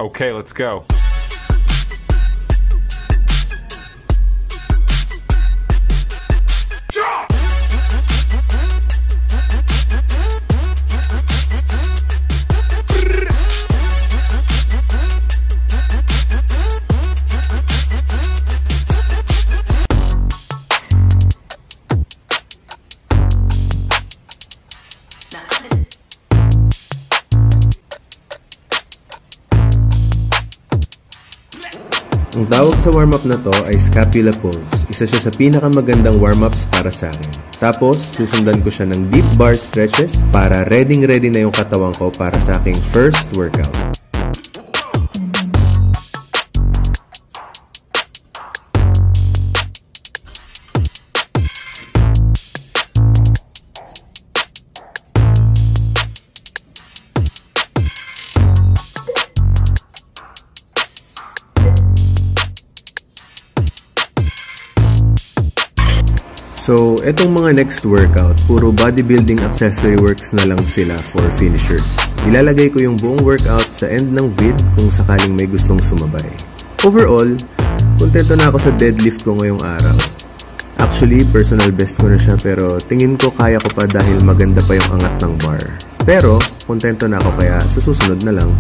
Okay, let's go. Ang tawag sa warm-up na to ay scapula pulse. Isa siya sa pinakamagandang warm-ups para sa akin. Tapos, susundan ko siya ng deep bar stretches para ready na yung katawan ko para sa aking first workout. So, etong mga next workout, puro bodybuilding accessory works na lang sila for finishers. Ilalagay ko yung buong workout sa end ng vid kung sakaling may gustong sumabay. Overall, kontento na ako sa deadlift ko ngayong araw. Actually, personal best ko na siya pero tingin ko kaya ko pa dahil maganda pa yung angat ng bar. Pero, kontento na ako kaya sa susunod na lang.